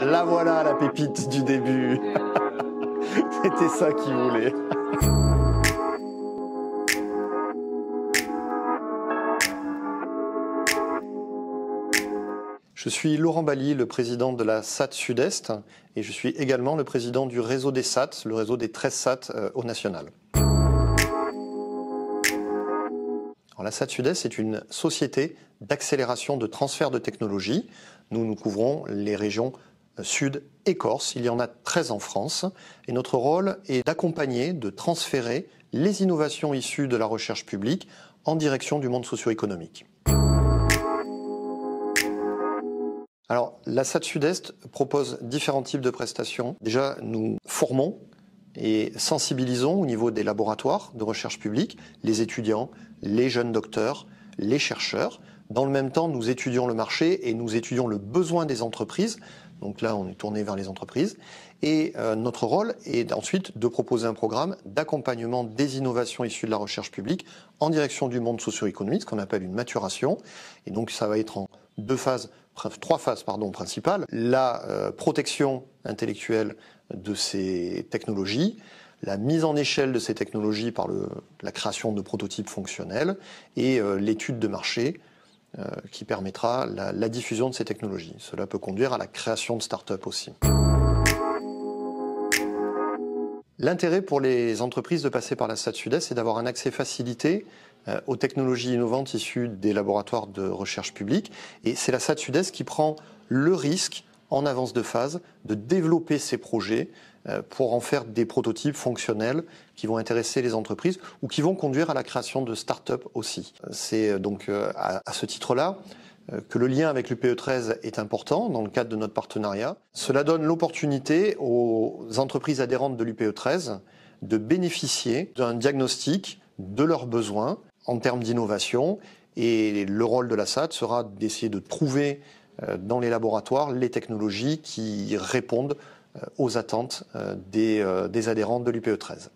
La voilà, la pépite du début. C'était ça qu'il voulait. Je suis Laurent Bally, le président de la SAT Sud-Est, et je suis également le président du réseau des SAT, le réseau des 13 SAT au national. Alors, la SAT Sud-Est est une société d'accélération de transfert de technologie. Nous couvrons les régions Sud et Corse. Il y en a 13 en France. Et notre rôle est d'accompagner, de transférer les innovations issues de la recherche publique en direction du monde socio-économique. Alors, la SAT Sud-Est propose différents types de prestations. Déjà, nous formons et sensibilisons au niveau des laboratoires de recherche publique les étudiants, les jeunes docteurs, les chercheurs. Dans le même temps, nous étudions le marché et nous étudions le besoin des entreprises. Donc là, on est tourné vers les entreprises. Et notre rôle est ensuite de proposer un programme d'accompagnement des innovations issues de la recherche publique en direction du monde socio-économique, ce qu'on appelle une maturation. Et donc, ça va être en trois phases principales. La protection intellectuelle de ces technologies, la mise en échelle de ces technologies par la création de prototypes fonctionnels et l'étude de marché qui permettra la diffusion de ces technologies. Cela peut conduire à la création de start-up aussi. L'intérêt pour les entreprises de passer par la SAT Sud-Est, c'est d'avoir un accès facilité aux technologies innovantes issues des laboratoires de recherche publique. Et c'est la SAT Sud-Est qui prend le risque, en avance de phase, de développer ces projets pour en faire des prototypes fonctionnels qui vont intéresser les entreprises ou qui vont conduire à la création de start-up aussi. C'est donc à ce titre-là que le lien avec l'UPE 13 est important dans le cadre de notre partenariat. Cela donne l'opportunité aux entreprises adhérentes de l'UPE 13 de bénéficier d'un diagnostic de leurs besoins en termes d'innovation. Et le rôle de la SAT sera d'essayer de trouver dans les laboratoires les technologies qui répondent aux attentes des adhérents de l'UPE 13.